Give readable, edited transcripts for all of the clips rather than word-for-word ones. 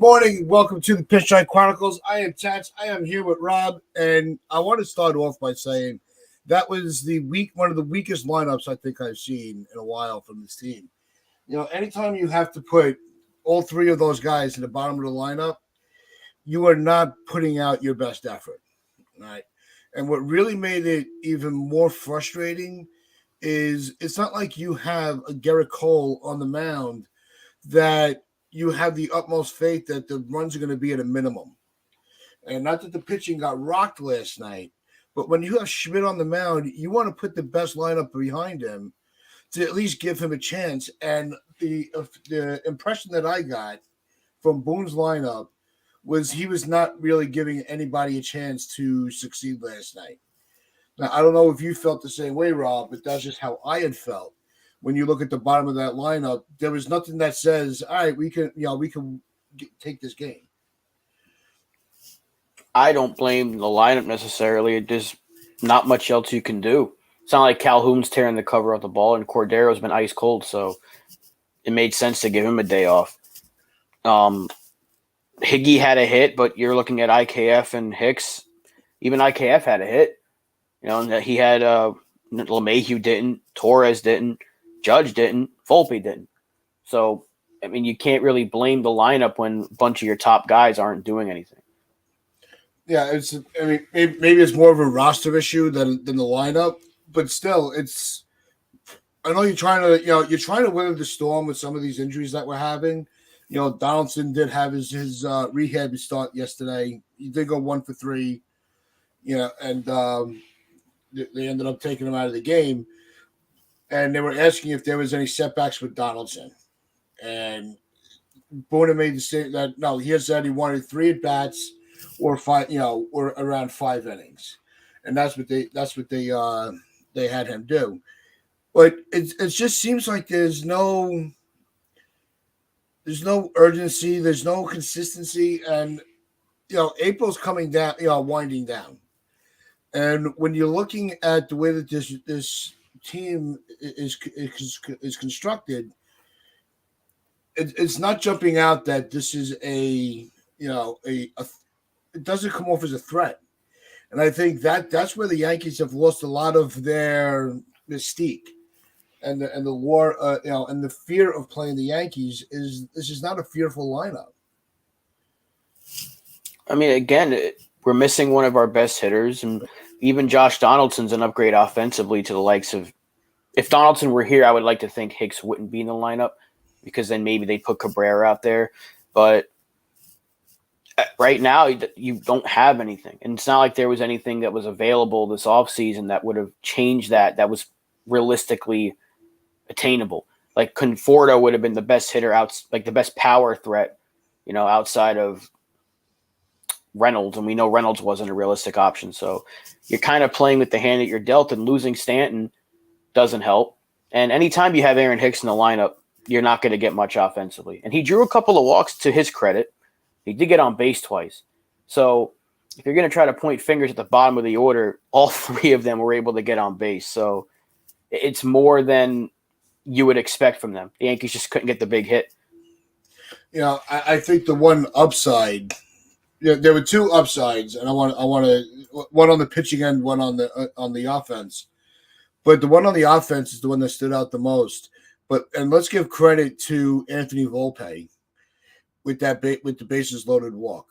morning. Welcome to the Pitch Strike Chronicles. I am Tats. I am here with Rob, and I want to start off by saying that was one of the weakest lineups I think I've seen in a while from this team. You know, anytime you have to put all three of those guys in the bottom of the lineup, you are not putting out your best effort, right? And what really made it even more frustrating is it's not like you have a Garrett Cole on the mound that you have the utmost faith that the runs are going to be at a minimum. And not that the pitching got rocked last night, but when you have Schmidt on the mound, you want to put the best lineup behind him to at least give him a chance. And the impression that I got from Boone's lineup was he was not really giving anybody a chance to succeed last night. Now, I don't know if you felt the same way, Rob, but that's just how I had felt. When you look at the bottom of that lineup, there was nothing that says, all right, we can take this game. I don't blame the lineup necessarily. There's not much else you can do. It's not like Calhoun's tearing the cover off the ball and Cordero's been ice cold, so it made sense to give him a day off. Higgy had a hit, but you're looking at IKF and Hicks. Even IKF had a hit. You know, and he had LeMahieu didn't, Torres didn't, Judge didn't, Volpe didn't. So, I mean, you can't really blame the lineup when a bunch of your top guys aren't doing anything. Yeah, maybe it's more of a roster issue than the lineup, but still, it's. I know you're trying to weather the storm with some of these injuries that we're having. You know, Donaldson did have his rehab start yesterday. He did go 1 for 3. You know, and they ended up taking him out of the game. And they were asking if there was any setbacks with Donaldson. And Boone made the statement that no, he has said he wanted 3 at bats or 5, or around 5 innings. And that's what they had him do. But it just seems like there's no urgency, there's no consistency, and April's coming down, winding down. And when you're looking at the way that this team is constructed, it's not jumping out that this is it doesn't come off as a threat. And I think that's where the Yankees have lost a lot of their mystique and the war, and the fear of playing the Yankees is this is not a fearful lineup. I mean, again, we're missing one of our best hitters, and even Josh Donaldson's an upgrade offensively to the likes of. If Donaldson were here, I would like to think Hicks wouldn't be in the lineup because then maybe they'd put Cabrera out there. But right now, you don't have anything. And it's not like there was anything that was available this offseason that would have changed that was realistically attainable. Like Conforto would have been the best hitter like the best power threat, outside of Reynolds, and we know Reynolds wasn't a realistic option. So you're kind of playing with the hand that you're dealt, and losing Stanton doesn't help. And anytime you have Aaron Hicks in the lineup, you're not going to get much offensively. And he drew a couple of walks to his credit. He did get on base twice. So if you're going to try to point fingers at the bottom of the order, all 3 of them were able to get on base. So it's more than you would expect from them. The Yankees just couldn't get the big hit. I think the one upside, there were 2 upsides, and I want to one on the pitching end, one on the offense. But the one on the offense is the one that stood out the most. And let's give credit to Anthony Volpe with the bases loaded walk.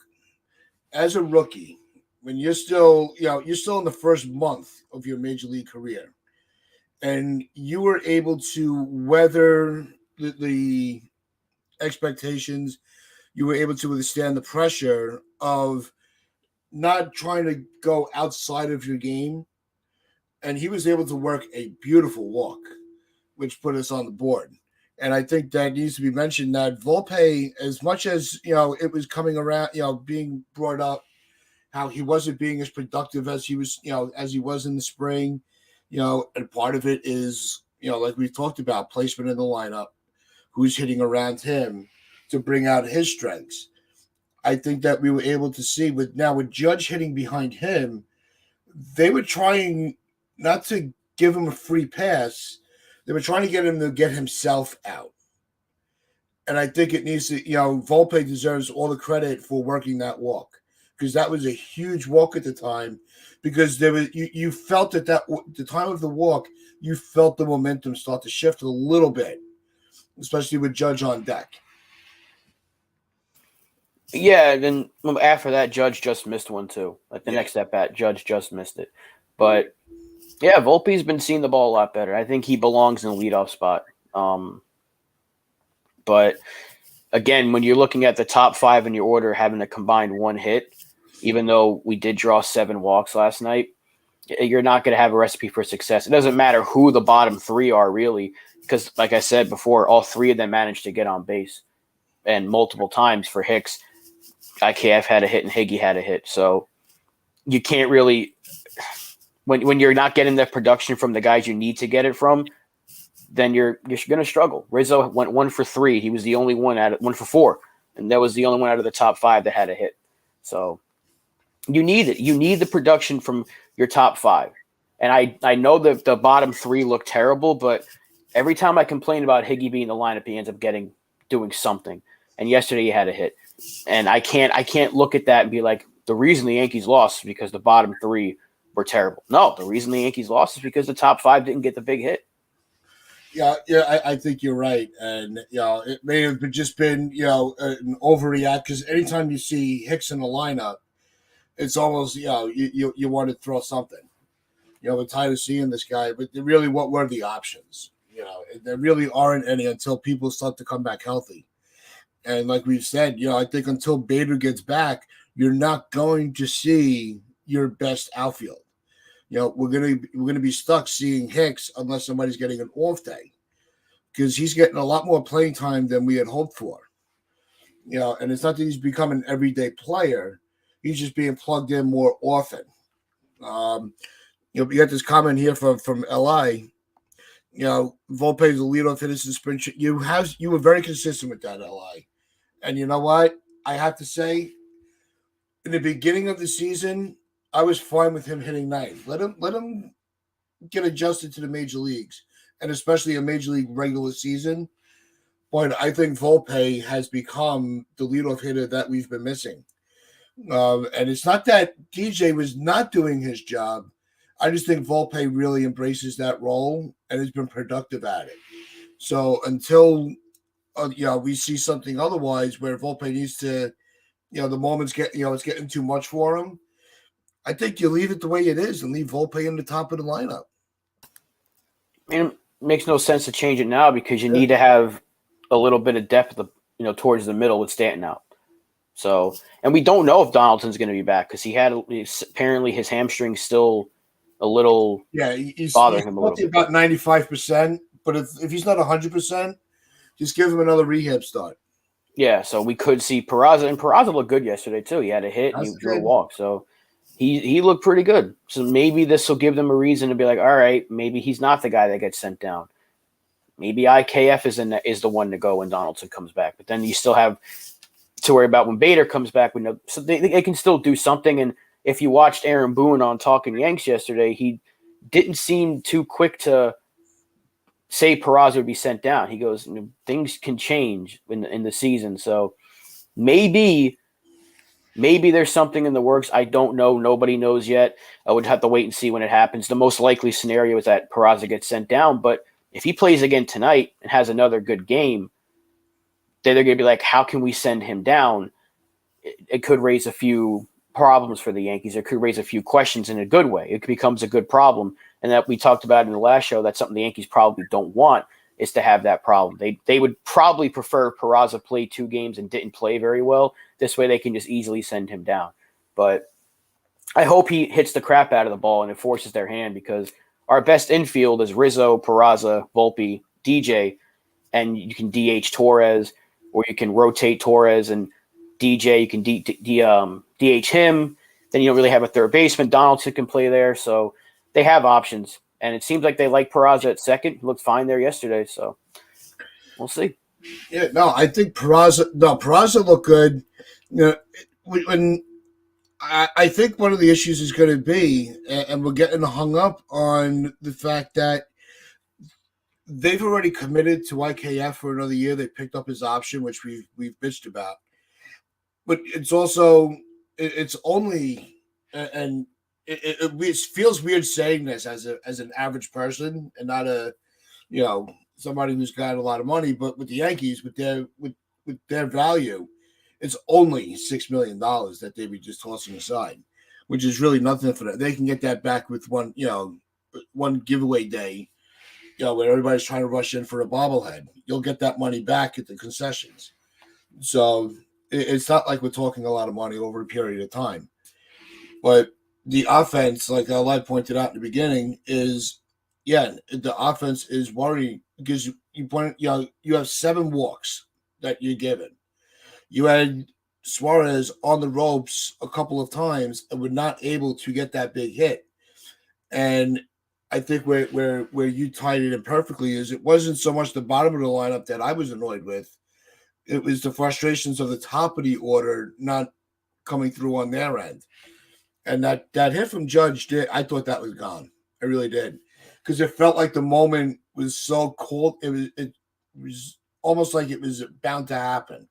As a rookie, when you're still in the first month of your major league career, and you were able to weather the expectations, you were able to withstand the pressure of not trying to go outside of your game. And he was able to work a beautiful walk, which put us on the board. And I think that needs to be mentioned that Volpe, as much as, it was coming around, being brought up, how he wasn't being as productive as he was in the spring, and part of it is, like we talked about, placement in the lineup, who's hitting around him to bring out his strengths. I think that we were able to see with Judge hitting behind him, they were trying not to give him a free pass. They were trying to get him to get himself out. And I think it needs to, Volpe deserves all the credit for working that walk because that was a huge walk at the time. Because there was you felt at the time of the walk, you felt the momentum start to shift a little bit, especially with Judge on deck. Yeah, then after that, Judge just missed one too. Like the next at bat, Judge just missed it. But yeah, Volpe's been seeing the ball a lot better. I think he belongs in the leadoff spot. But again, when you're looking at the top 5 in your order having a combined 1 hit, even though we did draw 7 walks last night, you're not going to have a recipe for success. It doesn't matter who the bottom 3 are really, because like I said before, all 3 of them managed to get on base. And multiple times for Hicks, IKF had a hit and Higgy had a hit. So you can't really when you're not getting the production from the guys you need to get it from, then you're going to struggle. Rizzo went 1 for 3. He was the only one 1 for 4, and that was the only one out of the top 5 that had a hit. So you need it. You need the production from your top 5. And I know that the bottom 3 look terrible, but every time I complain about Higgy being in the lineup, he ends up doing something. And yesterday he had a hit. And I can't look at that and be like, the reason the Yankees lost is because the bottom 3 were terrible. No, the reason the Yankees lost is because the top 5 didn't get the big hit. Yeah, I think you're right, and it may have just been an overreact because anytime you see Hicks in the lineup, it's almost you want to throw something. We're tired of seeing this guy, but really, what were the options? There really aren't any until people start to come back healthy. And like we've said, I think until Bader gets back, you're not going to see your best outfield. We're gonna be stuck seeing Hicks unless somebody's getting an off day, because he's getting a lot more playing time than we had hoped for. And it's not that he's become an everyday player; he's just being plugged in more often. We got this comment here from LI. Volpe is the leadoff hitter in spring. You were very consistent with that, LI. And you know what? I have to say, in the beginning of the season, I was fine with him hitting 9th. Let him get adjusted to the major leagues, and especially a major league regular season. But I think Volpe has become the leadoff hitter that we've been missing. And it's not that DJ was not doing his job. I just think Volpe really embraces that role and has been productive at it. So until we see something otherwise where Volpe needs to, the moments it's getting too much for him, I think you leave it the way it is and leave Volpe in the top of the lineup. And it makes no sense to change it now because you need to have a little bit of depth, towards the middle with Stanton out. So, and we don't know if Donaldson's going to be back because apparently his hamstring's still a little bothering him a little bit. About 95%, but if he's not 100%, just give him another rehab start. Yeah, so we could see Peraza, and Peraza looked good yesterday too. He had a hit and he drew a walk, so he looked pretty good. So maybe this will give them a reason to be like, all right, maybe he's not the guy that gets sent down. Maybe IKF is the one to go when Donaldson comes back. But then you still have to worry about when Bader comes back. So they can still do something. And if you watched Aaron Boone on Talking Yanks yesterday, he didn't seem too quick to say Peraza would be sent down. He goes, things can change in the season. So maybe there's something in the works. I don't know. Nobody knows yet. I would have to wait and see when it happens. The most likely scenario is that Peraza gets sent down. But if he plays again tonight and has another good game, then they're going to be like, how can we send him down? It could raise a few problems for the Yankees. It could raise a few questions in a good way. It becomes a good problem. And that we talked about in the last show, that's something the Yankees probably don't want, is to have that problem. They would probably prefer Peraza play 2 games and didn't play very well. This way they can just easily send him down. But I hope he hits the crap out of the ball and it forces their hand, because our best infield is Rizzo, Peraza, Volpe, DJ, and you can DH Torres, or you can rotate Torres and DJ. You can DH him. Then you don't really have a third baseman. Donaldson can play there. So they have options. And it seems like they like Peraza at second. He looked fine there yesterday. So we'll see. Yeah, no, I think Peraza looked good. When I think one of the issues is going to be, and we're getting hung up on the fact that they've already committed to IKF for another year. They picked up his option, which we've bitched about. But it's also it's only and it feels weird saying this as an average person and not a somebody who's got a lot of money. But with the Yankees, with their value, it's only $6 million that they'd be just tossing aside, which is really nothing for them. They can get that back with one giveaway day. When everybody's trying to rush in for a bobblehead, you'll get that money back at the concessions. So it's not like we're talking a lot of money over a period of time. But the offense, like I pointed out in the beginning, is the offense is worrying because you have 7 walks that you're given. You had Suarez on the ropes a couple of times and were not able to get that big hit. And I think where you tied it in perfectly is it wasn't so much the bottom of the lineup that I was annoyed with. It was the frustrations of the top of the order not coming through on their end. And that hit from Judge I thought that was gone. I really did. Because it felt like the moment was so cold. It was almost like it was bound to happen.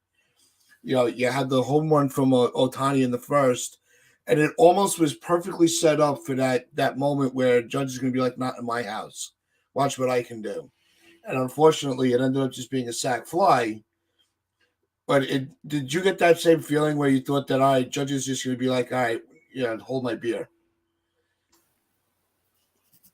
You had the home run from Ohtani in the first, and it almost was perfectly set up for that moment where Judge is going to be like, not in my house. Watch what I can do. And unfortunately, it ended up just being a sac fly. But did you get that same feeling where you thought that, all right, Judge is just going to be like, all right, hold my beer?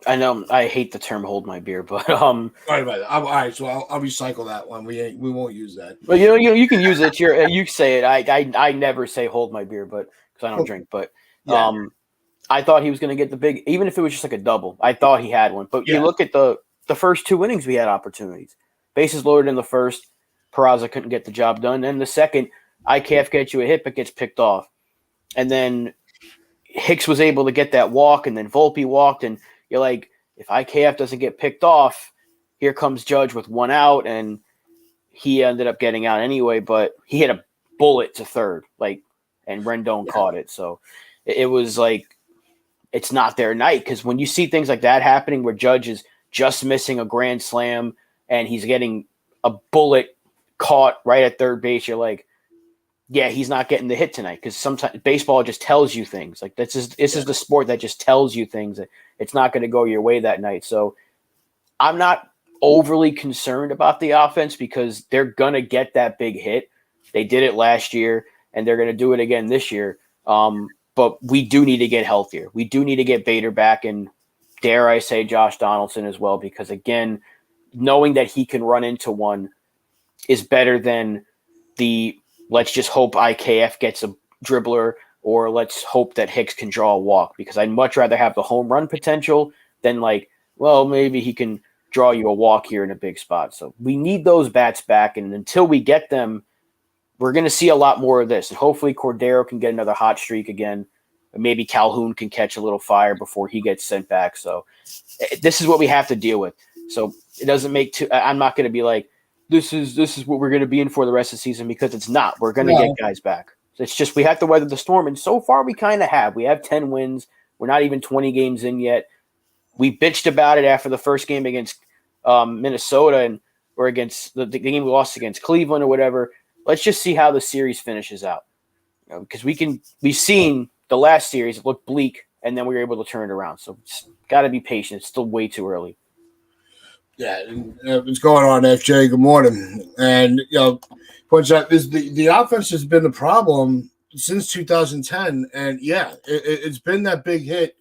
I know I hate the term "hold my beer," but Sorry about that. All right, so I'll recycle that one. We won't use that. But you can use it. You say it. I never say "hold my beer," but because I don't drink. But I thought he was going to get the big, even if it was just like a double. I thought he had one. But you look at the first 2 innings, we had opportunities. Bases loaded in the first. Peraza couldn't get the job done. And the second, IKF gets you a hit, but gets picked off. And then Hicks was able to get that walk, and then Volpe walked, and you're like, if IKF doesn't get picked off, here comes Judge with 1 out, and he ended up getting out anyway, but he hit a bullet to third, and Rendon caught it. So it was like, it's not their night, because when you see things like that happening where Judge is just missing a grand slam and he's getting a bullet caught right at third base, you're like, yeah, he's not getting the hit tonight, because sometimes baseball just tells you things. Like this is the sport that just tells you things that it's not going to go your way that night. So I'm not overly concerned about the offense because they're going to get that big hit. They did it last year, and they're going to do it again this year. But we do need to get healthier. We do need to get Bader back, and dare I say Josh Donaldson as well, because again, knowing that he can run into one is better than the let's just hope IKF gets a dribbler, or let's hope that Hicks can draw a walk, because I'd much rather have the home run potential than maybe he can draw you a walk here in a big spot. So we need those bats back, and until we get them, we're going to see a lot more of this. And hopefully Cordero can get another hot streak again. Maybe Calhoun can catch a little fire before he gets sent back. So this is what we have to deal with. So it doesn't I'm not going to be like, this is what we're going to be in for the rest of the season, because it's not. We're going to get guys back. It's just we have to weather the storm, and so far we kind of have. We have 10 wins. We're not even 20 games in yet. We bitched about it after the first game against Minnesota or against the game we lost against Cleveland or whatever. Let's just see how the series finishes out, because we've seen the last series, it looked bleak, and then we were able to turn it around. So it's got to be patient. It's still way too early. Yeah, what's going on, FJ? Good morning. And points out the offense has been the problem since 2010, and it's been that big hit.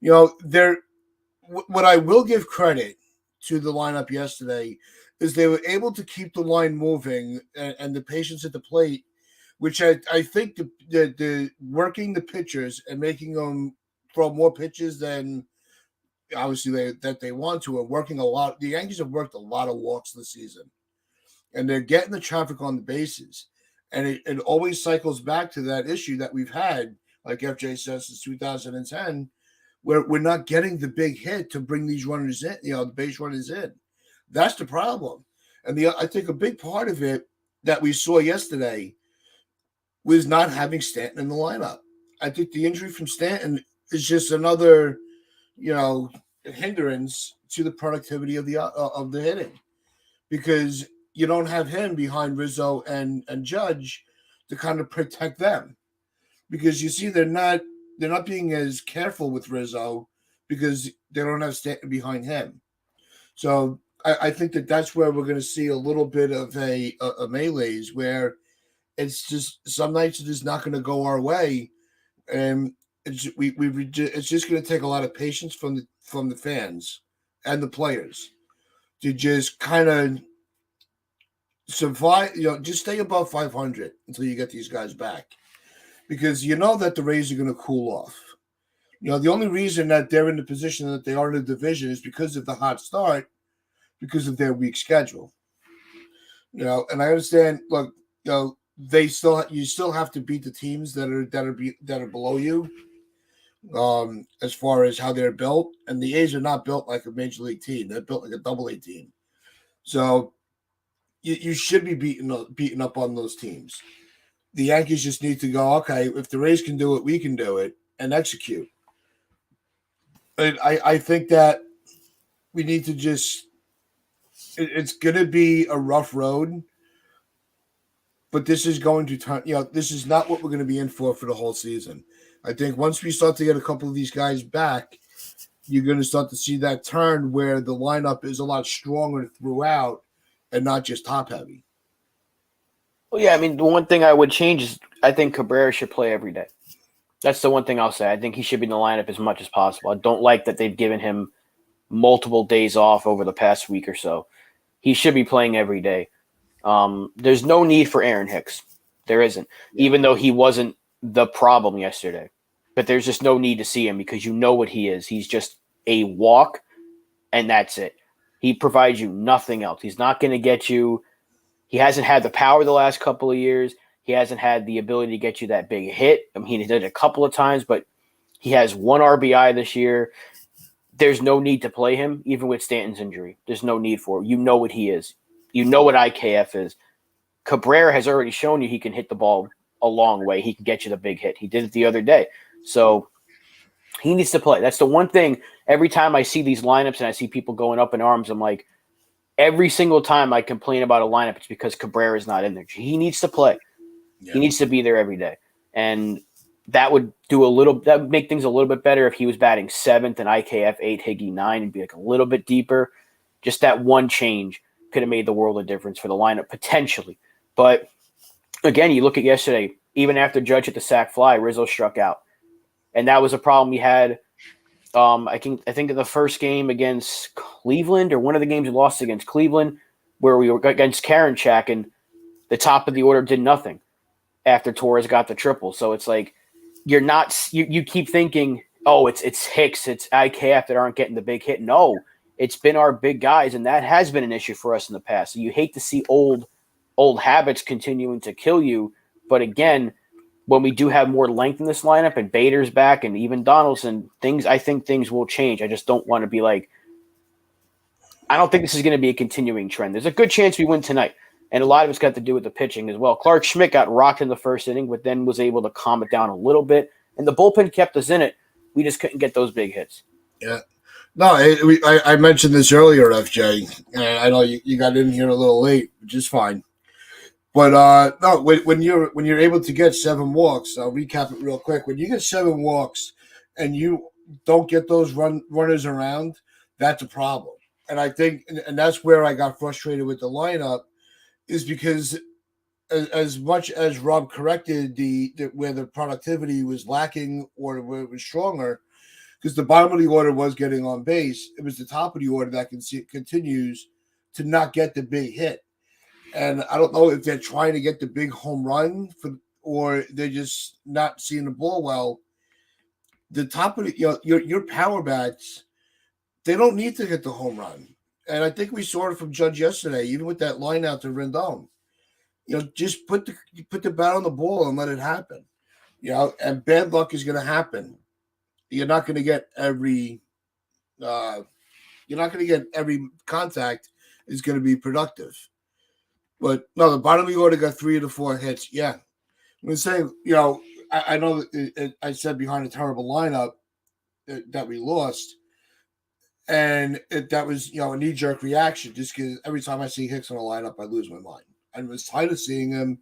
What I will give credit to the lineup yesterday is they were able to keep the line moving and the patience at the plate, which I think the working the pitchers and making them throw more pitches than obviously they want to, and working a lot. The Yankees have worked a lot of walks this season, and they're getting the traffic on the bases. And it always cycles back to that issue that we've had, like FJ says, since 2010, where we're not getting the big hit to bring these runners in, the base runners in. That's the problem. And I think a big part of it that we saw yesterday was not having Stanton in the lineup. I think the injury from Stanton is just another, hindrance to the productivity of the hitting, because you don't have him behind Rizzo and Judge to kind of protect them, because you see they're not being as careful with Rizzo because they don't have Stanton behind him. So I think that's where we're going to see a little bit of a melee's where it's just some nights it's just not going to go our way, and it's just going to take a lot of patience from the fans and the players to just kind of survive. Just stay above 500 until you get these guys back, because you know that the Rays are going to cool off. The only reason that they're in the position that they are in the division is because of the hot start, because of their weak schedule. And I understand. Look, you still have to beat the teams that are below you, as far as how they're built. And the A's are not built like a major league team; they're built like a double A team. So you should be beaten up on those teams. The Yankees just need to go, okay, if the Rays can do it, we can do it, and execute. And I think that we need to just it's going to be a rough road, but this is going to turn, this is not what we're going to be in for the whole season. I think once we start to get a couple of these guys back, you're going to start to see that turn where the lineup is a lot stronger throughout and not just top heavy. Well, yeah, I mean, the one thing I would change is I think Cabrera should play every day. That's the one thing I'll say. I think he should be in the lineup as much as possible. I don't like that they've given him multiple days off over the past week or so. He should be playing every day. There's no need for Aaron Hicks. There isn't, even though he wasn't the problem yesterday. But there's just no need to see him because you know what he is. He's just a walk, and that's it. He provides you nothing else. He's not going to get you – he hasn't had the power the last couple of years. He hasn't had the ability to get you that big hit. I mean, he did it a couple of times, but he has 1 RBI this year. There's no need to play him, even with Stanton's injury. There's no need for it. You know what he is. You know what IKF is. Cabrera has already shown you he can hit the ball a long way. He can get you the big hit. He did it the other day. So he needs to play. That's the one thing. Every time I see these lineups and I see people going up in arms, I'm like, every single time I complain about a lineup, it's because Cabrera is not in there. He needs to play. Yeah. He needs to be there every day. And that would make things a little bit better if he was batting 7th and IKF 8, Higgy 9, and be like a little bit deeper. Just that one change could have made the world of difference for the lineup potentially. But again, you look at yesterday, even after Judge hit the sac fly, Rizzo struck out. And that was a problem we had. I think in the first game against Cleveland, or one of the games we lost against Cleveland, where we were against Karinchak, and the top of the order did nothing after Torres got the triple. So it's like you keep thinking, oh, it's Hicks, it's IKF that aren't getting the big hit. No, it's been our big guys, and that has been an issue for us in the past. So you hate to see old habits continuing to kill you, but again, when we do have more length in this lineup and Bader's back and even Donaldson, I think things will change. I just don't want to be like, I don't think this is going to be a continuing trend. There's a good chance we win tonight, and a lot of it's got to do with the pitching as well. Clark Schmidt got rocked in the first inning, but then was able to calm it down a little bit, and the bullpen kept us in it. We just couldn't get those big hits. Yeah. No, I mentioned this earlier, FJ, and I know you got in here a little late, which is fine. But no, when you're able to get 7 walks, I'll recap it real quick. When you get 7 walks and you don't get those runners around, that's a problem. And I think, and that's where I got frustrated with the lineup, is because as much as Rob corrected where the productivity was lacking or where it was stronger, because the bottom of the order was getting on base, it was the top of the order that continues to not get the big hit. And I don't know if they're trying to get the big home run or they're just not seeing the ball well. The top of your power bats, they don't need to hit the home run. And I think we saw it from Judge yesterday, even with that line out to Rendon. Just put the bat on the ball and let it happen. And bad luck is going to happen. You're not going to get every contact is going to be productive. But no, the bottom of the order got 3 of the 4 hits. Yeah. I'm saying, I know that I said behind a terrible lineup that we lost. And that was, a knee jerk reaction just because every time I see Hicks in a lineup, I lose my mind. I was tired of seeing him,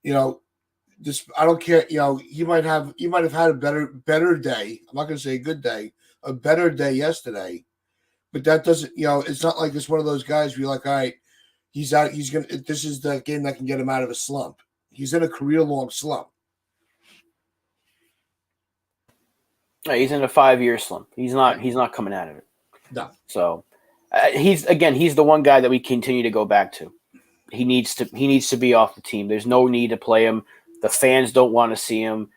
you know, just I don't care, he might have had a better day. I'm not going to say a good day, a better day yesterday, but that doesn't, it's not like it's one of those guys where you're like, all right, he's out, this is the game that can get him out of a slump. He's in a career long slump. He's in a 5-year slump. He's not coming out of it. No. So he's the one guy that we continue to go back to. He needs to be off the team. There's no need to play him. The fans don't want to see him.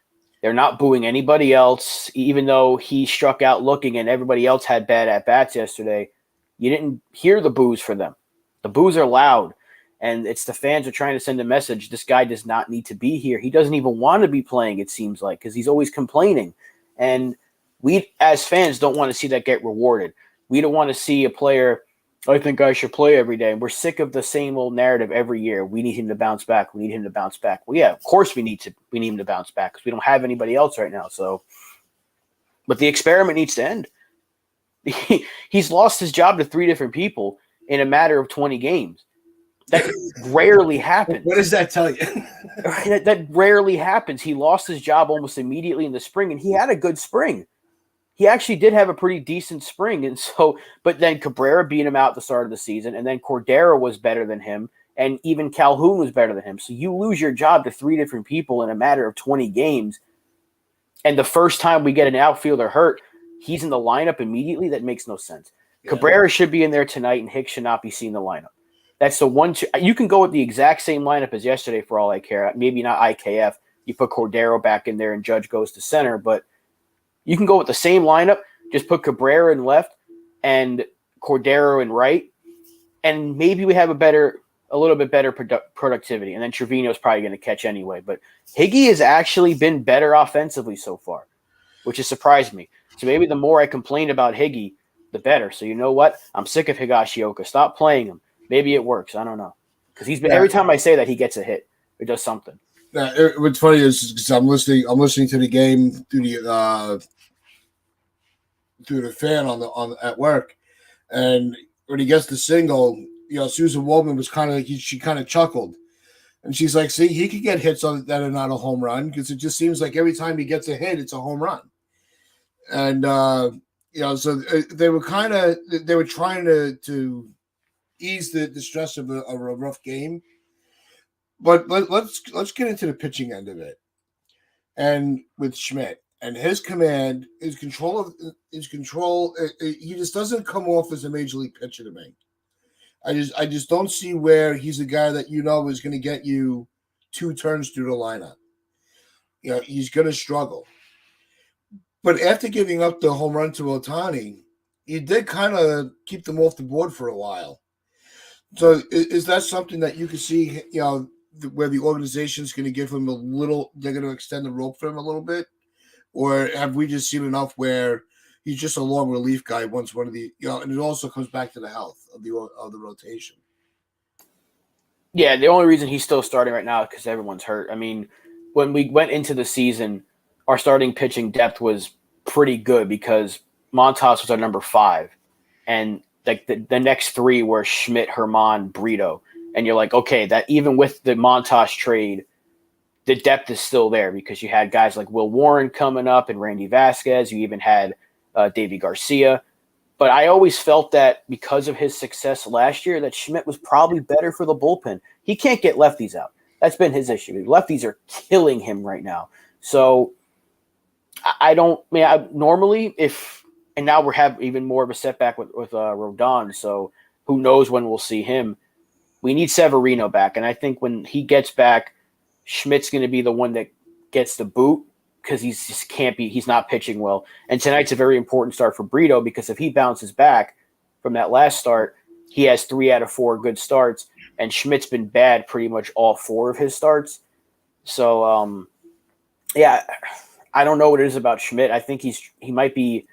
They're not booing anybody else, even though he struck out looking and everybody else had bad at-bats yesterday. You didn't hear the boos for them. The boos are loud, and it's the fans are trying to send a message. This guy does not need to be here. He doesn't even want to be playing, it seems like, because he's always complaining. And we, as fans, don't want to see that get rewarded. We don't want to see a player, I think I should play every day. We're sick of the same old narrative every year. We need him to bounce back. We need him to bounce back. Well, yeah, of course we need him to bounce back because we don't have anybody else right now. So, but the experiment needs to end. He's lost his job to 3 different people in a matter of 20 games. That rarely happens. What does that tell you? That rarely happens. He lost his job almost immediately in the spring, and he had a good spring. He actually did have a pretty decent spring. And so, but then Cabrera beat him out at the start of the season, and then Cordero was better than him, and even Calhoun was better than him. So you lose your job to 3 different people in a matter of 20 games. And the first time we get an outfielder hurt, he's in the lineup immediately. That makes no sense. Yeah. Cabrera should be in there tonight, and Hicks should not be seen in the lineup. That's the one. You can go with the exact same lineup as yesterday for all I care. Maybe not IKF. You put Cordero back in there and Judge goes to center, but you can go with the same lineup. Just put Cabrera in left and Cordero in right, and maybe we have a little bit better productivity. And then Trevino's probably going to catch anyway. But Higgy has actually been better offensively so far, which has surprised me. So maybe the more I complain about Higgy, the better. So you know what? I'm sick of Higashioka. Stop playing him. Maybe it works. I don't know. Because he's been every time I say that, he gets a hit or does something. What's funny is because I'm listening to the game through the fan at work, and when he gets the single, Susan Waldman was she kind of chuckled, and she's like, "See, he could get hits that are not a home run because it just seems like every time he gets a hit, it's a home run." And so they were trying to ease the stress of a rough game. But let's get into the pitching end of it. And with Schmidt and his command, his control, he just doesn't come off as a major league pitcher to me. I just don't see where he's a guy that is going to get you 2 turns through the lineup. He's going to struggle. But after giving up the home run to Ohtani, he did kind of keep them off the board for a while. So is that something that you can see, where the organization is going to give him they're going to extend the rope for him a little bit? Or have we just seen enough where he's just a long relief guy once one of the, and it also comes back to the health of the rotation. Yeah, the only reason he's still starting right now is because everyone's hurt. I mean, when we went into the season, our starting pitching depth was pretty good because Montas was our number 5. And like the next 3 were Schmidt, Herman, Brito. And you're like, okay, that even with the Montas trade, the depth is still there because you had guys like Will Warren coming up and Randy Vasquez. You even had Davy Garcia. But I always felt that because of his success last year, that Schmidt was probably better for the bullpen. He can't get lefties out. That's been his issue. Lefties are killing him right now. So normally and now we have even more of a setback with Rodon. So who knows when we'll see him. We need Severino back. And I think when he gets back, Schmidt's going to be the one that gets the boot because he's not pitching well. And tonight's a very important start for Brito because if he bounces back from that last start, he has 3 out of 4 good starts. And Schmidt's been bad pretty much all 4 of his starts. So, I don't know what it is about Schmidt. I think he might be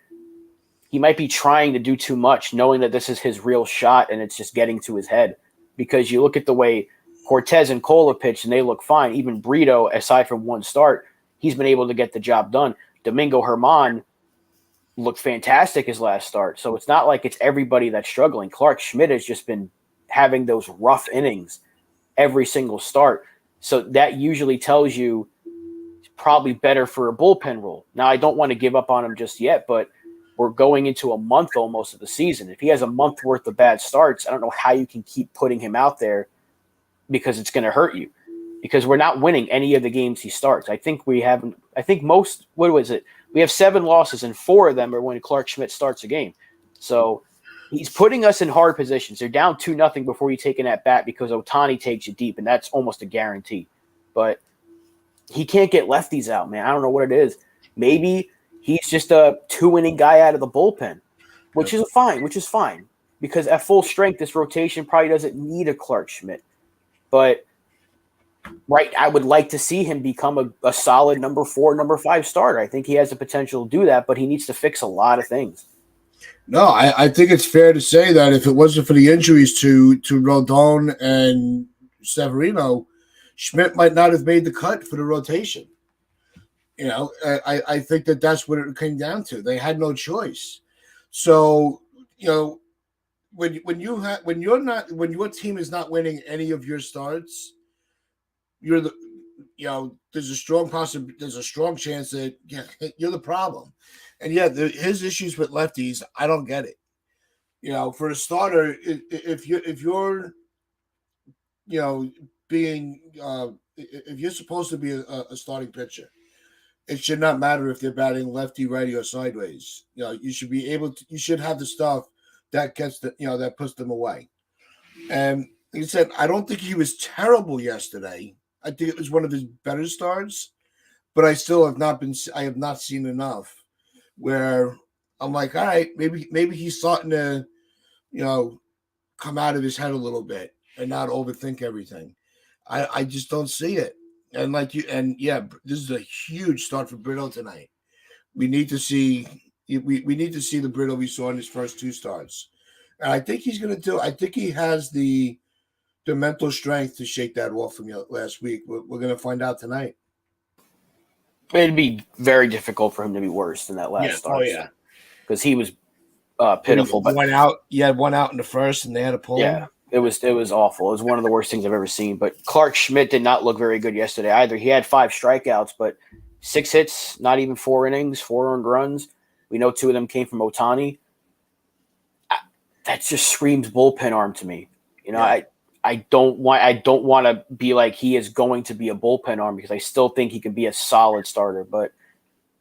trying to do too much, knowing that this is his real shot and it's just getting to his head. Because you look at the way Cortez and Cole have pitched and they look fine. Even Brito, aside from 1 start, he's been able to get the job done. Domingo Germán, looked fantastic his last start. So it's not like it's everybody that's struggling. Clark Schmidt has just been having those rough innings every single start. So that usually tells you it's probably better for a bullpen role. Now, I don't want to give up on him just yet, but we're going into a month almost of the season. If he has a month worth of bad starts, I don't know how you can keep putting him out there because it's going to hurt you. Because we're not winning any of the games he starts. I think we haven't. I think most. What was it? We have 7 losses, and 4 of them are when Clark Schmidt starts a game. So he's putting us in hard positions. They're down 2-0 before you take an at bat because Ohtani takes you deep, and that's almost a guarantee. But he can't get lefties out, man. I don't know what it is. Maybe he's just a 2-inning guy out of the bullpen, which is fine. Because at full strength, this rotation probably doesn't need a Clark Schmidt. But right, I would like to see him become a solid number 4, number 5 starter. I think he has the potential to do that, but he needs to fix a lot of things. No, I think it's fair to say that if it wasn't for the injuries to Rodon and Severino, Schmidt might not have made the cut for the rotation. You know, I think that's what it came down to. They had no choice. So, you know, when your team is not winning any of your starts, there's a strong chance that you're the problem. And his issues with lefties, I don't get it. You know, for a starter, if you're being if you're supposed to be a starting pitcher, it should not matter if they're batting lefty, righty, or sideways. You know, you should have the stuff that gets that puts them away. And like I said, I don't think he was terrible yesterday. I think it was one of his better starts, but I have not seen enough where I'm like, all right, maybe he's starting to, come out of his head a little bit and not overthink everything. I just don't see it. And this is a huge start for Brito tonight. We need to see the Brito we saw in his first 2 starts. And I think he's going to do. I think he has the mental strength to shake that off from last week. We're going to find out tonight. It'd be very difficult for him to be worse than that last start. Oh, yeah. Because he was pitiful. But he had one out in the first, and they had to pull him. It was awful. It was one of the worst things I've ever seen. But Clark Schmidt did not look very good yesterday either. He had 5 strikeouts, but 6 hits, not even 4 innings, 4 earned runs. We know 2 of them came from Ohtani. That just screams bullpen arm to me. I don't want to be like he is going to be a bullpen arm because I still think he can be a solid starter. But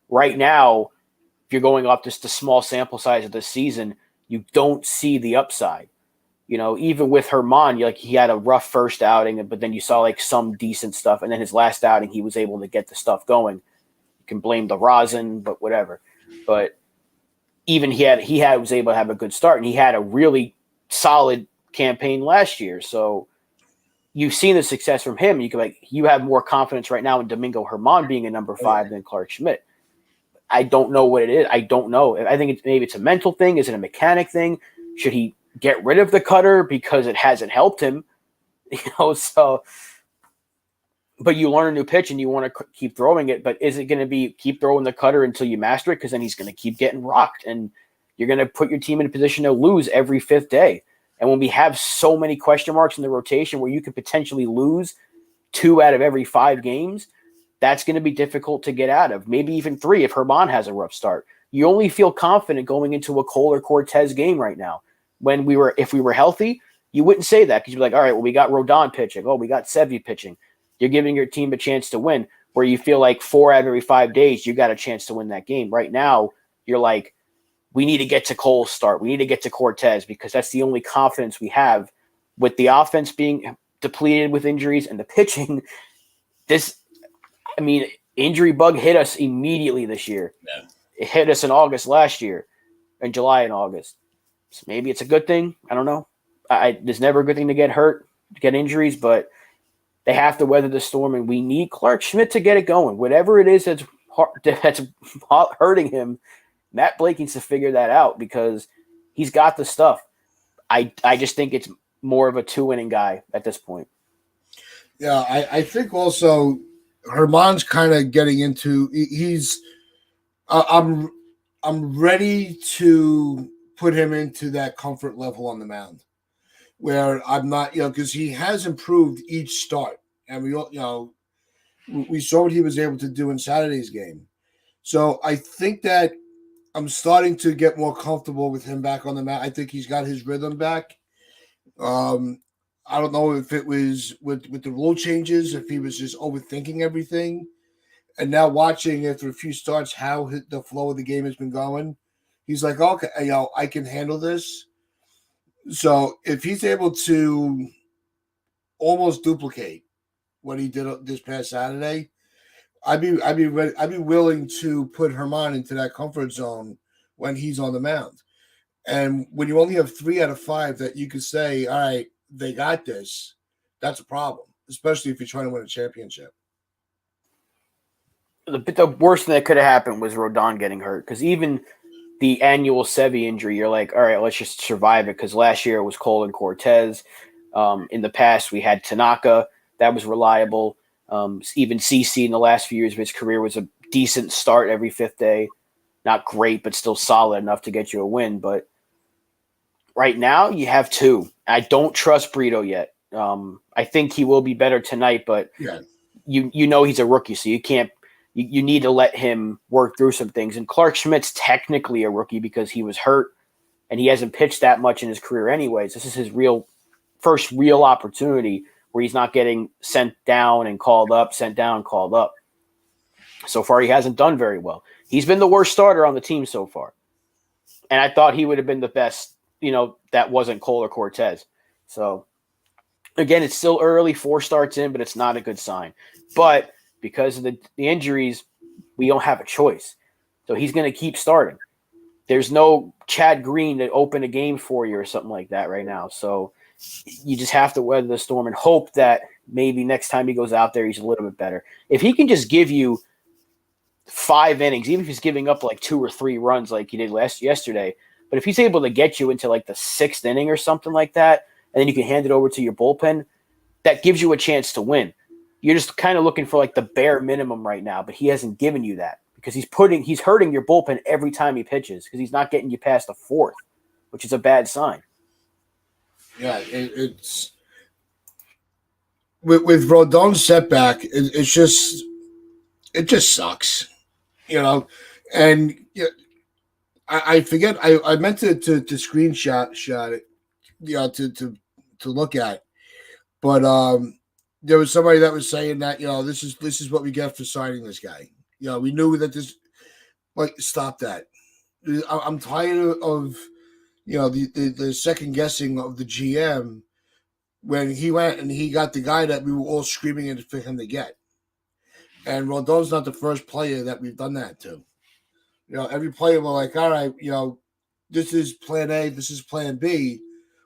right now, if you're going off just the small sample size of the season, you don't see the upside. Even with Herman, he had a rough first outing, but then you saw some decent stuff. And then his last outing, he was able to get the stuff going. You can blame the rosin, but whatever. But even he was able to have a good start, and he had a really solid campaign last year. So you've seen the success from him. You have more confidence right now in Domingo Herman being a number 5 than Clark Schmidt. I don't know what it is. I don't know. I think maybe it's a mental thing. Is it a mechanic thing? Should he get rid of the cutter because it hasn't helped him? So. But you learn a new pitch and you want to keep throwing it. But is it going to be keep throwing the cutter until you master it? Because then he's going to keep getting rocked, and you're going to put your team in a position to lose every 5th day. And when we have so many question marks in the rotation where you could potentially lose 2 out of every 5 games, that's going to be difficult to get out of. Maybe even 3 if Herman has a rough start. You only feel confident going into a Cole or Cortez game right now. If we were healthy, you wouldn't say that because you'd be like, all right, well, we got Rodon pitching. Oh, we got Sevy pitching. You're giving your team a chance to win, where you feel like 4 out of every 5 days, you got a chance to win that game. Right now, you're like, we need to get to Cole's start. We need to get to Cortez because that's the only confidence we have with the offense being depleted with injuries and the pitching. Injury bug hit us immediately this year. Yeah. It hit us in August last year, in July and August. So maybe it's a good thing. I don't know. There's never a good thing to get hurt, to get injuries, but they have to weather the storm, and we need Clark Schmidt to get it going. Whatever it is that's hurting him, Matt Blake needs to figure that out because he's got the stuff. I just think it's more of a 2-inning guy at this point. Yeah, I think also Herman's kind of getting into – I'm I'm ready to put him into that comfort level on the mound where I'm not, because he has improved each start, and we saw what he was able to do in Saturday's game. So I think that I'm starting to get more comfortable with him back on the mound. I think he's got his rhythm back. Um, I don't know if it was with the rule changes, if he was just overthinking everything. And now watching after a few starts how the flow of the game has been going, he's like, okay, I can handle this. So if he's able to almost duplicate what he did this past Saturday, I'd be willing to put Herman into that comfort zone when he's on the mound. And when you only have 3 out of 5 that you could say, all right, they got this, that's a problem, especially if you're trying to win a championship. The worst thing that could have happened was Rodon getting hurt, because even the annual Sevy injury, you're like, all right, let's just survive it, because last year it was Cole and Cortez. In the past, we had Tanaka. That was reliable. Even CC in the last few years of his career was a decent start every 5th day. Not great, but still solid enough to get you a win. But right now, you have 2. I don't trust Brito yet. I think he will be better tonight, but Yeah. you know he's a rookie, so you can't. You need to let him work through some things. And Clark Schmidt's technically a rookie because he was hurt, and he hasn't pitched that much in his career anyways. This is his first real opportunity where he's not getting sent down and called up, sent down, called up. So far, he hasn't done very well. He's been the worst starter on the team so far. And I thought he would have been the best, that wasn't Cole or Cortez. So, again, it's still early, 4 starts in, but it's not a good sign. But because of the injuries, we don't have a choice. So he's going to keep starting. There's no Chad Green to open a game for you or something like that right now. So you just have to weather the storm and hope that maybe next time he goes out there, he's a little bit better. If he can just give you 5 innings, even if he's giving up like 2 or 3 runs like he did yesterday, but if he's able to get you into like the 6th inning or something like that, and then you can hand it over to your bullpen, that gives you a chance to win. You're just kind of looking for like the bare minimum right now, but he hasn't given you that because he's hurting your bullpen every time he pitches because he's not getting you past the 4th, which is a bad sign. Yeah, it's with Rodon's setback, it just sucks, And I forget I meant to screenshot it, to look at, but there was somebody that was saying that this is what we get for signing this guy. We knew that this, like, stop that. I'm tired of the second guessing of the GM when he went and he got the guy that we were all screaming for him to get. And Rodon's not the first player that we've done that to. Every player we're like, all right, this is plan A, this is plan B.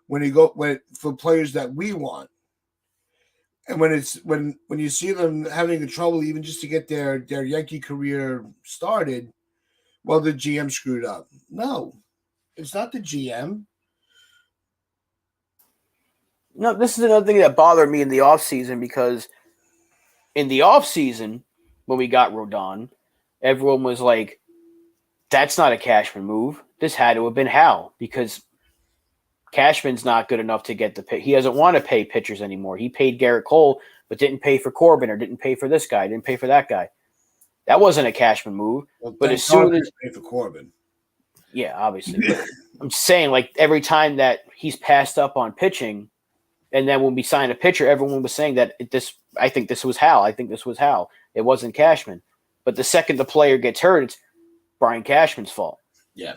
When for players that we want. And when you see them having trouble even just to get their Yankee career started, well, the GM screwed up. No, it's not the GM. No, this is another thing that bothered me in the offseason because in the offseason, when we got Rodon, everyone was like, that's not a Cashman move. This had to have been Hal because Cashman's not good enough to get the pick. He doesn't want to pay pitchers anymore. He paid Garrett Cole, but didn't pay for Corbin or didn't pay for this guy, didn't pay for that guy. That wasn't a Cashman move. Well, but as soon as pay for Corbin. Yeah, obviously. I'm saying, like, every time that he's passed up on pitching, and then when we signed a pitcher, everyone was saying that I think this was Hal. I think this was Hal. It wasn't Cashman. But the second the player gets hurt, it's Brian Cashman's fault. Yeah.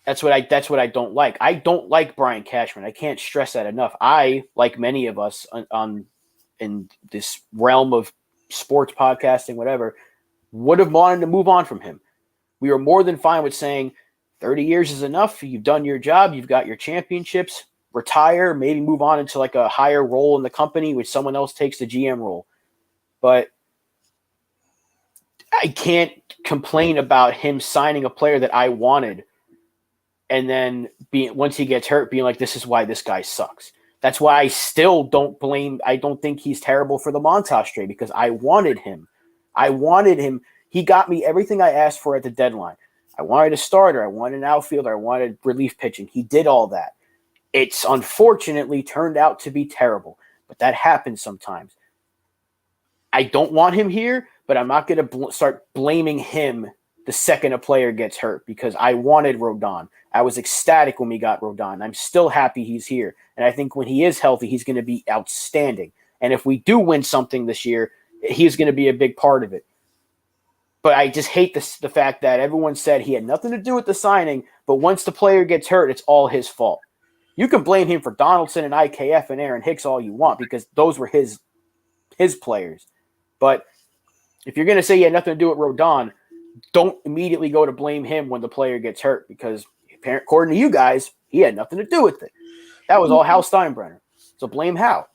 That's what I don't like. I don't like Brian Cashman. I can't stress that enough. I, like many of us in this realm of sports podcasting, whatever, would have wanted to move on from him. We were more than fine with saying 30 years is enough. You've done your job. You've got your championships. Retire, maybe move on into like a higher role in the company, which someone else takes the GM role. But I can't complain about him signing a player that I wanted and then once he gets hurt, being like, this is why this guy sucks. That's why I still don't think he's terrible for the Montas trade because I wanted him. He got me everything I asked for at the deadline. I wanted a starter. I wanted an outfielder. I wanted relief pitching. He did all that. It's unfortunately turned out to be terrible, but that happens sometimes. I don't want him here, but I'm not going to start blaming him the second a player gets hurt because I wanted Rodon. I was ecstatic when we got Rodon. I'm still happy he's here. And I think when he is healthy, he's going to be outstanding. And if we do win something this year, he's going to be a big part of it. But I just hate the fact that everyone said he had nothing to do with the signing, but once the player gets hurt, it's all his fault. You can blame him for Donaldson and IKF and Aaron Hicks all you want because those were his players. But if you're going to say he had nothing to do with Rodon, don't immediately go to blame him when the player gets hurt because according to you guys, he had nothing to do with it. That was all Hal Steinbrenner. So blame Hal.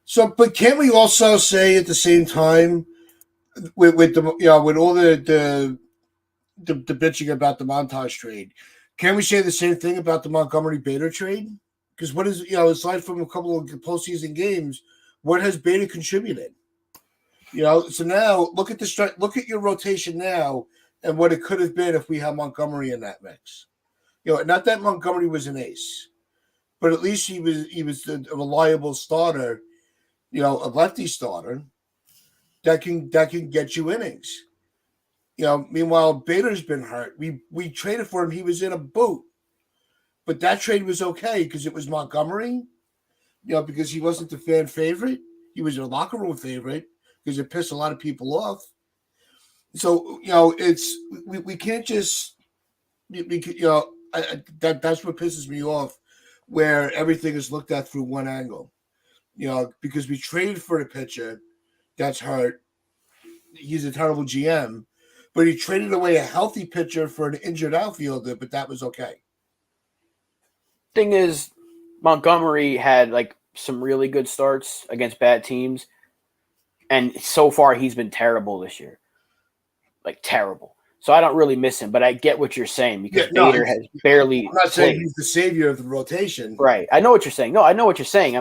So, but can't we also say at the same time with the with all the bitching about the Montage trade, can we say the same thing about the Montgomery Bader trade? Because what is aside from a couple of postseason games, what has Bader contributed? So now look at your rotation now and what it could have been if we had Montgomery in that mix. Not that Montgomery was an ace, but at least he was a reliable starter, a lefty starter that can get you innings. Meanwhile, Bader's been hurt. We traded for him. He was in a boot, but that trade was okay because it was Montgomery. Because he wasn't the fan favorite, he was a locker room favorite because it pissed a lot of people off. So it's we can't just that's what pisses me off, where everything is looked at through one angle. Because we traded for a pitcher that's hurt. He's a terrible GM, but he traded away a healthy pitcher for an injured outfielder, but that was okay. Thing is, Montgomery had some really good starts against bad teams, and so far he's been terrible this year. Terrible. So I don't really miss him, but I get what you're saying because Bader has barely. I'm not saying he's the savior of the rotation. Right. I know what you're saying. No, I know what you're saying.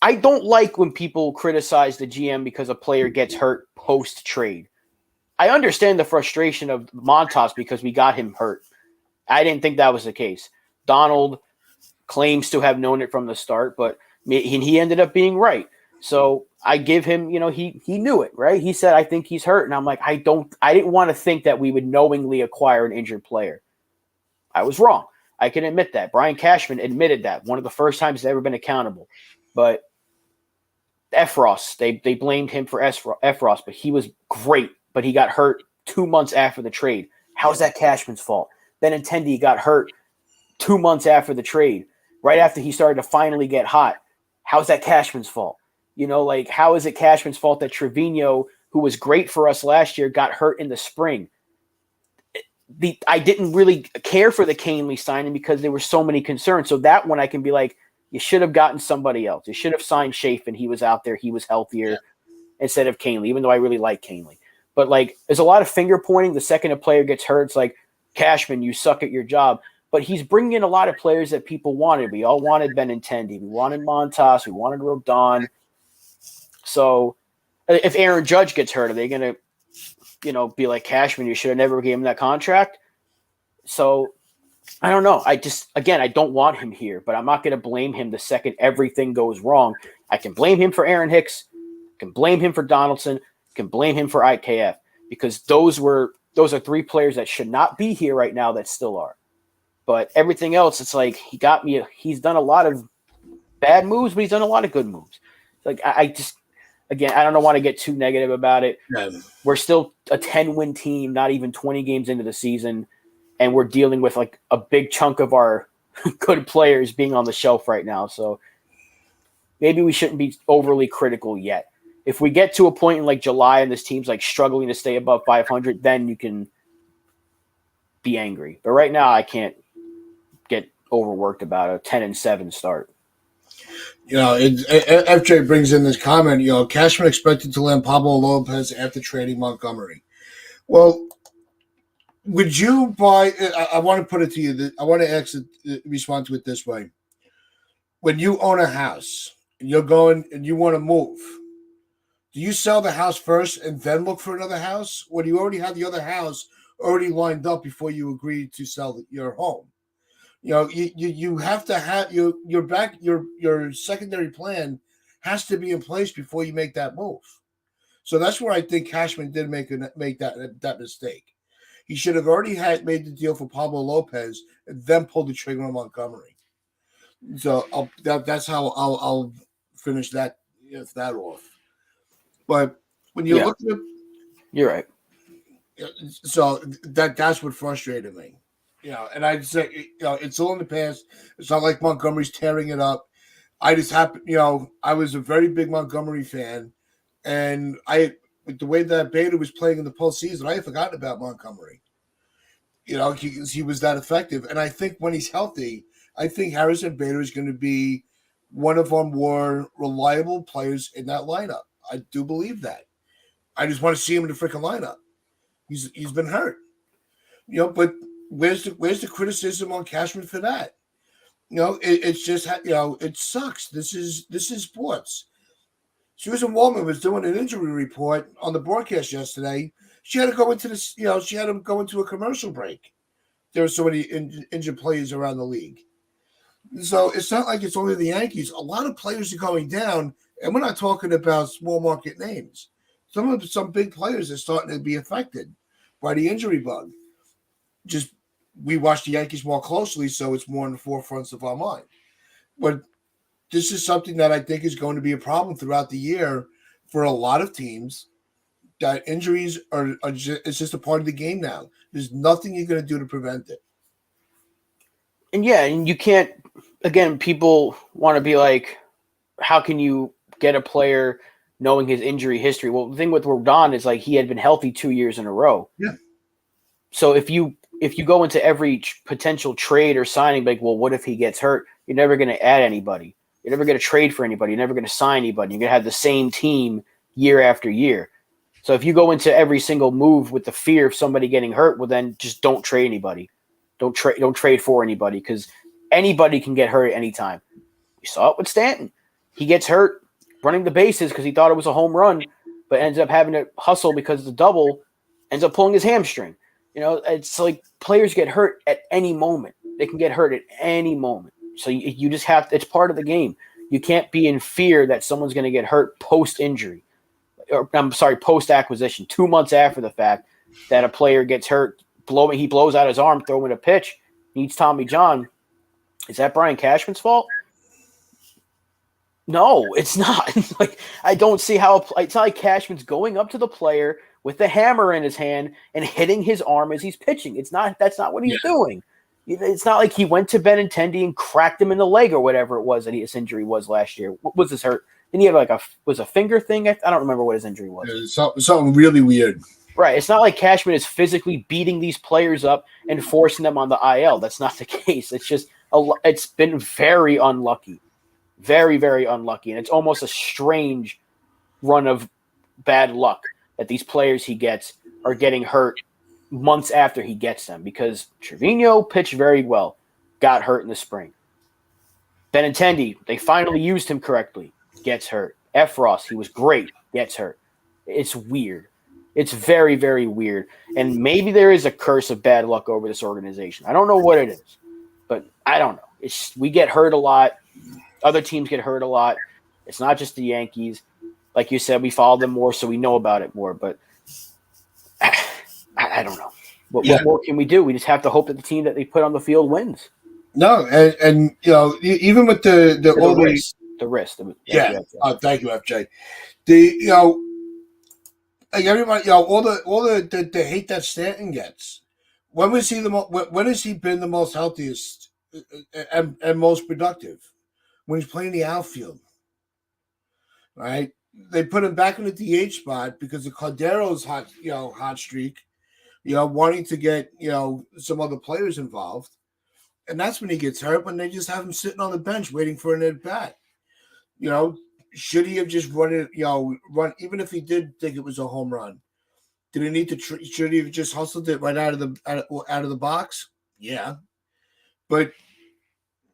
I don't like when people criticize the GM because a player gets hurt post-trade. I understand the frustration of Montas because we got him hurt. I didn't think that was the case. Donald claims to have known it from the start, but he ended up being right. So I give him, he knew it, right? He said, I think he's hurt. And I'm like, I didn't want to think that we would knowingly acquire an injured player. I was wrong. I can admit that. Brian Cashman admitted that. One of the first times he's ever been accountable. But Efros, they blamed him for Efros, but he was great. But he got hurt 2 months after the trade. How is that Cashman's fault? Benintendi got hurt 2 months after the trade, right after he started to finally get hot. How is that Cashman's fault? How is it Cashman's fault that Trevino, who was great for us last year, got hurt in the spring? I didn't really care for the Canely signing because there were so many concerns. So that one I can be like, you should have gotten somebody else. You should have signed Chafin. He was out there. He was healthier instead of Canely, even though I really like Canely. But there's a lot of finger pointing. The second a player gets hurt, it's like, Cashman, you suck at your job. But he's bringing in a lot of players that people wanted. We all wanted Benintendi. We wanted Montas. We wanted Rodon. So if Aaron Judge gets hurt, are they going to, be like, Cashman, you should have never gave him that contract? So I don't know. I don't want him here, but I'm not going to blame him the second everything goes wrong. I can blame him for Aaron Hicks. I can blame him for Donaldson. I can blame him for IKF because those are three players that should not be here right now that still are. But everything else, it's like he's done a lot of bad moves, but he's done a lot of good moves. I don't want to get too negative about it. Yeah. We're still a 10-win team, not even 20 games into the season, and we're dealing with a big chunk of our good players being on the shelf right now. So maybe we shouldn't be overly critical yet. If we get to a point in July and this team's struggling to stay above 500, then you can be angry. But right now I can't get overworked about a 10-7 start. FJ brings in this comment, Cashman expected to land Pablo Lopez after trading Montgomery. Well, would you buy – I want to put it to you – I want to respond to it this way. When you own a house and you're going and you want to move, do you sell the house first and then look for another house? Or do you already have the other house already lined up before you agreed to sell your home. You have to have your secondary plan has to be in place before you make that move. So that's where I think Cashman did make that mistake. He should have already had made the deal for Pablo Lopez and then pulled the trigger on Montgomery. So that's how I'll finish that off. But when you look at you're right. So that's what frustrated me. And I'd say, it's all in the past. It's not like Montgomery's tearing it up. I just happen, I was a very big Montgomery fan, and with the way that Bader was playing in the postseason, I had forgotten about Montgomery. He was that effective, and I think when he's healthy, I think Harrison Bader is going to be one of our more reliable players in that lineup. I do believe that. I just want to see him in the freaking lineup. He's been hurt, but where's the criticism on Cashman for that? It's just it sucks. This is sports. Susan Waldman was doing an injury report on the broadcast yesterday. She had to go into this. She had to go into a commercial break. There were so many injured players around the league, so it's not like it's only the Yankees. A lot of players are going down, and we're not talking about small market names. Some big players are starting to be affected by the injury bug. Just we watch the Yankees more closely, so it's more in the forefronts of our mind. But this is something that I think is going to be a problem throughout the year for a lot of teams. That injuries it's just a part of the game now. There's nothing you're going to do to prevent it. And you can't. Again, people want to be like, how can you get a player knowing his injury history? Well, the thing with Rodon is like he had been healthy 2 years in a row. Yeah. So if you go into every potential trade or signing, like, well, what if he gets hurt? You're never going to add anybody. You're never going to trade for anybody. You're never going to sign anybody. You're going to have the same team year after year. So if you go into every single move with the fear of somebody getting hurt, well, then just don't trade anybody. Don't trade for anybody, because anybody can get hurt at any time. We saw it with Stanton. He gets hurt running the bases because he thought it was a home run, but ends up having to hustle because the double ends up pulling his hamstring. It's like players get hurt at any moment. They can get hurt at any moment. So you just have to, it's part of the game. You can't be in fear that someone's going to get hurt post-injury. Or I'm sorry, post-acquisition, 2 months after the fact that a player gets hurt, he blows out his arm, throwing a pitch, needs Tommy John. Is that Brian Cashman's fault? No, it's not. Like, I don't see how it's not like Cashman's going up to the player with the hammer in his hand and hitting his arm as he's pitching. That's not what he's doing. It's not like he went to Benintendi and cracked him in the leg or whatever it was that his injury was last year. What was his hurt? Didn't he have was a finger thing? I don't remember what his injury was. Something really weird. Right. It's not like Cashman is physically beating these players up and forcing them on the IL. That's not the case. It's just it's been very unlucky. Very, very unlucky. And it's almost a strange run of bad luck that these players he gets are getting hurt months after he gets them, because Trevino pitched very well, got hurt in the spring. Benintendi, they finally used him correctly, gets hurt. Efros, he was great, gets hurt. It's weird. It's very, very weird. And maybe there is a curse of bad luck over this organization. I don't know what it is, but I don't know. We get hurt a lot. Other teams get hurt a lot. It's not just the Yankees. Like you said, we follow them more, so we know about it more. But I don't know. What more can we do? We just have to hope that the team that they put on the field wins. No, and even with the wrist. Yeah. Thank you, FJ. Like everybody, all the hate that Stanton gets. When has he been the most healthiest and most productive? When he's playing the outfield, right? They put him back in the DH spot because of Cordero's hot streak, wanting to get some other players involved, and that's when he gets hurt. When they just have him sitting on the bench waiting for an at bat, should he have just run it? Run even if he did think it was a home run. Did he need to? Should he have just hustled it right out of the box? Yeah, but.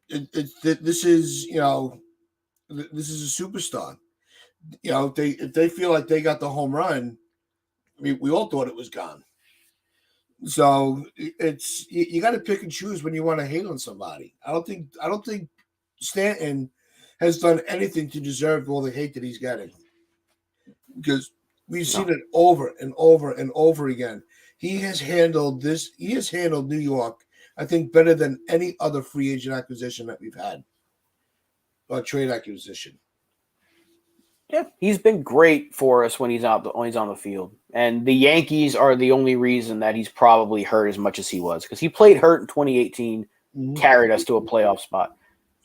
This is a superstar. If they feel like they got the home run, I mean, we all thought it was gone. So it's you got to pick and choose when you want to hate on somebody. I don't think Stanton has done anything to deserve all the hate that he's getting because we've seen No. it over and over and over again. He has handled this. He has handled New York, I think, better than any other free agent acquisition that we've had or trade acquisition. Yeah, he's been great for us when he's on the field. And the Yankees are the only reason that he's probably hurt as much as he was because he played hurt in 2018, carried us to a playoff spot,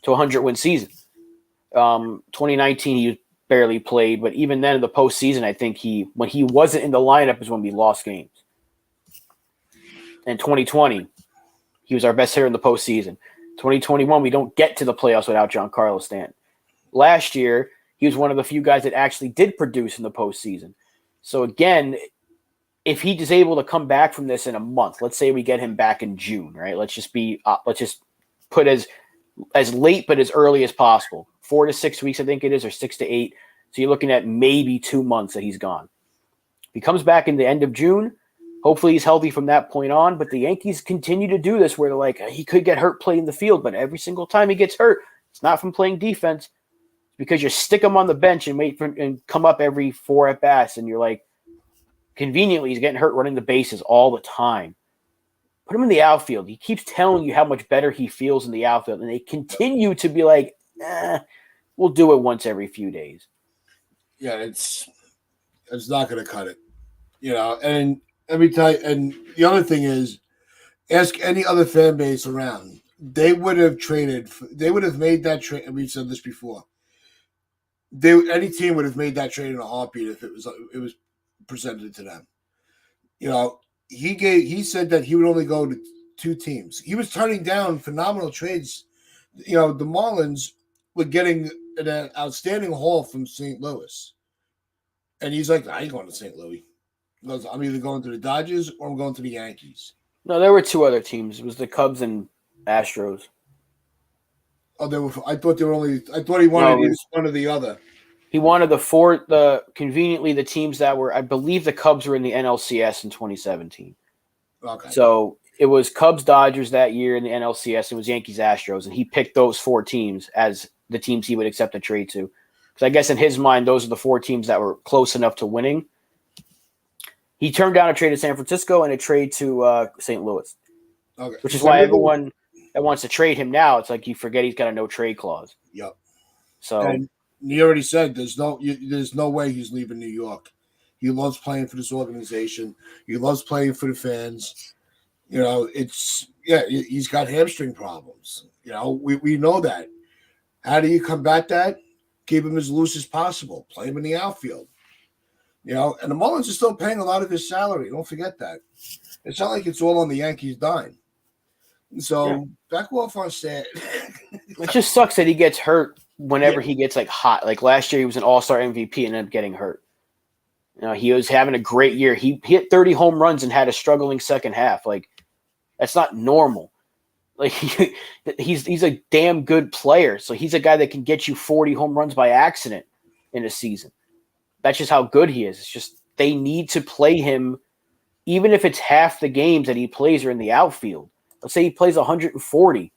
to a 100-win season. 2019 he barely played, but even then in the postseason, I think when he wasn't in the lineup is when we lost games. In 2020, he was our best hitter in the postseason. 2021, we don't get to the playoffs without Giancarlo Stanton. Last year, he was one of the few guys that actually did produce in the postseason. So again, if he is able to come back from this in a month, let's say we get him back in June, right? Let's just put as late but as early as possible. 4 to 6 weeks, I think it is, or 6 to 8. So you're looking at maybe 2 months that he's gone. If he comes back in the end of June, hopefully he's healthy from that point on. But the Yankees continue to do this where they're like, he could get hurt playing the field, but every single time he gets hurt, it's not from playing defense. Because you stick him on the bench and wait for and come up every 4 at bats, and you're like, conveniently, he's getting hurt running the bases all the time. Put him in the outfield. He keeps telling you how much better he feels in the outfield, and they continue to be like, we'll do it once every few days. Yeah, it's not going to cut it, And let me tell you, and the other thing is, ask any other fan base around. They would have traded. They would have made that trade. We've said this before. Any team would have made that trade in a heartbeat if it was presented to them. He said that he would only go to 2 teams. He was turning down phenomenal trades. The Marlins were getting an outstanding haul from St. Louis, and he's like, I ain't going to St. Louis. He goes, I'm either going to the Dodgers or I'm going to the Yankees. No, there were 2 other teams. It was the Cubs and Astros. Oh, they were. I thought he wanted one or the other. He wanted conveniently the teams that were, I believe the Cubs were in the NLCS in 2017. Okay. So it was Cubs Dodgers that year in the NLCS. It was Yankees Astros, and he picked those 4 teams as the teams he would accept a trade to. Because I guess in his mind, those are the 4 teams that were close enough to winning. He turned down a trade to San Francisco and a trade to St. Louis. Okay. Which is why everyone that wants to trade him now, it's like you forget he's got a no trade clause. Yep. So and he already said there's no way he's leaving New York. He loves playing for this organization. He loves playing for the fans. He's got hamstring problems. We know that. How do you combat that? Keep him as loose as possible. Play him in the outfield. And the Marlins are still paying a lot of his salary. Don't forget that. It's not like it's all on the Yankees' dime. So back off on Stan. It just sucks that he gets hurt whenever he gets hot. Like last year, he was an All-Star MVP and ended up getting hurt. He was having a great year. He hit 30 home runs and had a struggling second half. Like that's not normal. Like he's a damn good player. So he's a guy that can get you 40 home runs by accident in a season. That's just how good he is. It's just they need to play him, even if it's half the games that he plays are in the outfield. Let's say he plays 140.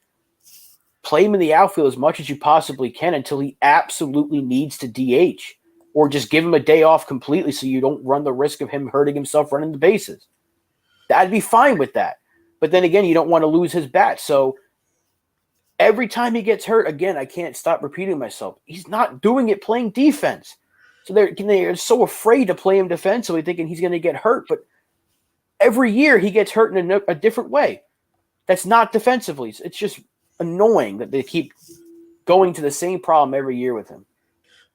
Play him in the outfield as much as you possibly can until he absolutely needs to DH. Or just give him a day off completely so you don't run the risk of him hurting himself running the bases. I'd be fine with that. But then again, you don't want to lose his bat. So every time he gets hurt, again, I can't stop repeating myself. He's not doing it playing defense. So they're so afraid to play him defensively, thinking he's going to get hurt. But every year he gets hurt in a different way. That's not defensively. It's just annoying that they keep going to the same problem every year with him.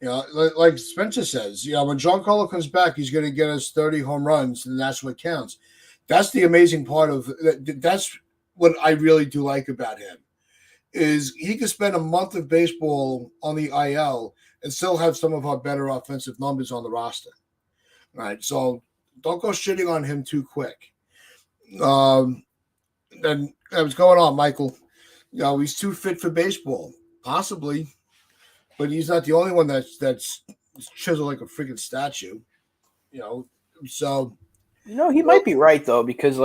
Like Spencer says, when Giancarlo comes back, he's going to get us 30 home runs, and that's what counts. That's the amazing part of that's what I really do like about him is he could spend a month of baseball on the IL and still have some of our better offensive numbers on the roster. All right, so don't go shitting on him too quick. And what's going on, Michael? He's too fit for baseball, possibly, but he's not the only one that's chiseled like a freaking statue. So he might be right though, because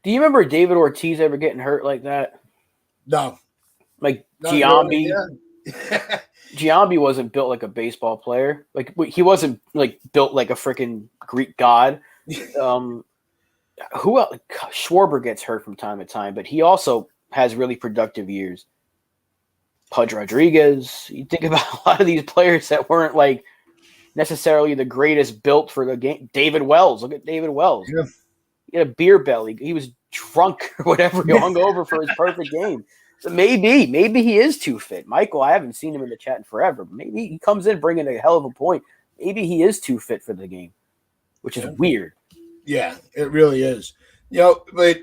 Do you remember David Ortiz ever getting hurt like that? No, Like not really. Giambi. Yeah. Giambi wasn't built like a baseball player. Like he wasn't like built like a freaking Greek god. Um, who else? Schwarber gets hurt from time to time, but he also has really productive years. Pudge Rodriguez. You think about a lot of these players that weren't like necessarily the greatest built for the game. David Wells. Look at David Wells. Yeah. He had a beer belly. He was drunk or whatever. He hung over for his perfect game. So maybe he is too fit. Michael, I haven't seen him in the chat in forever. But maybe he comes in bringing a hell of a point. Maybe he is too fit for the game, which is weird. Yeah, it really is. But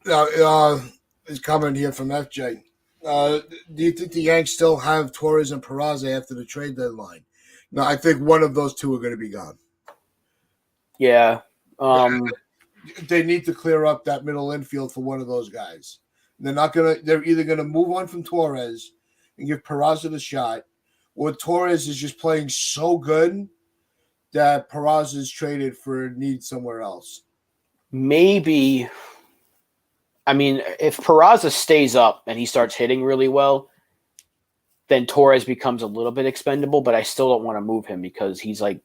there's a comment here from FJ. Do you think the Yanks still have Torres and Peraza after the trade deadline? No, I think one of those two are going to be gone. Yeah. They need to clear up that middle infield for one of those guys. They're either going to move on from Torres and give Peraza the shot, or Torres is just playing so good that Peraza is traded for need somewhere else. Maybe. I mean, if Peraza stays up and he starts hitting really well, then Torres becomes a little bit expendable, but I still don't want to move him because he's like,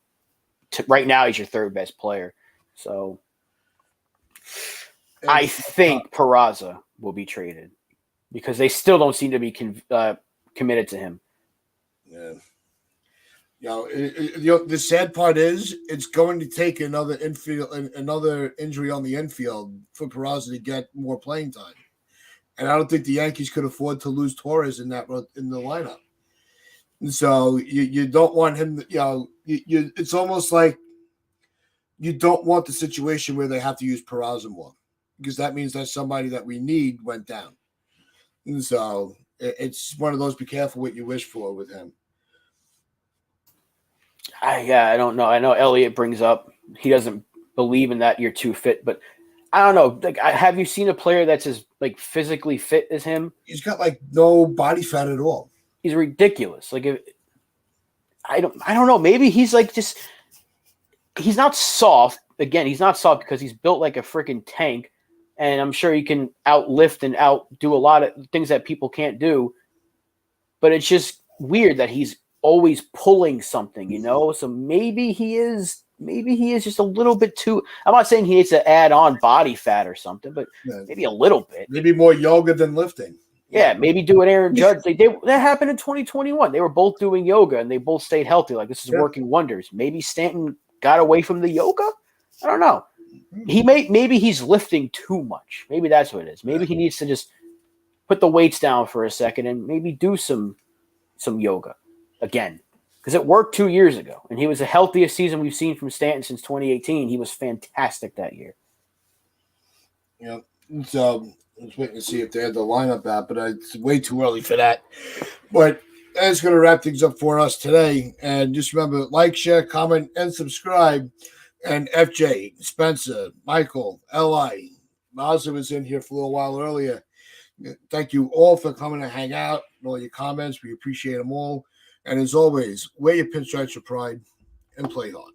right now he's your third best player. So I think Peraza will be traded because they still don't seem to be committed to him. Yeah. The sad part is it's going to take another injury on the infield for Peraza to get more playing time, and I don't think the Yankees could afford to lose Torres in the lineup. And so you don't want him. It's almost like you don't want the situation where they have to use Peraza more because that means that somebody that we need went down. And so it's one of those. Be careful what you wish for with him. I don't know. I know Elliot brings up he doesn't believe in that you're too fit, but I don't know. Like, have you seen a player that's as like physically fit as him? He's got like no body fat at all. He's ridiculous. Like, I don't know. Maybe he's like just he's not soft. Again, he's not soft because he's built like a freaking tank, and I'm sure he can outlift and outdo a lot of things that people can't do. But it's just weird that he's always pulling something, So maybe he is just a little bit too. I'm not saying he needs to add on body fat or something, but maybe a little bit. Maybe more yoga than lifting. Yeah, maybe do an Aaron Judge. That happened in 2021. They were both doing yoga and they both stayed healthy. Like, this is working wonders. Maybe Stanton got away from the yoga. I don't know. Maybe he's lifting too much. Maybe that's what it is. Maybe he needs to just put the weights down for a second and maybe do some yoga again, because it worked 2 years ago, and he was the healthiest season we've seen from Stanton since 2018. He was fantastic that year. So I was waiting to see if they had the lineup out, but it's way too early for that. But that's going to wrap things up for us today. And just remember, like, share, comment, and subscribe. And FJ, Spencer, Michael, L.I., Mazda was in here for a little while earlier. Thank you all for coming to hang out and all your comments. We appreciate them all. And as always, wear your pinstripes with pride and play hard.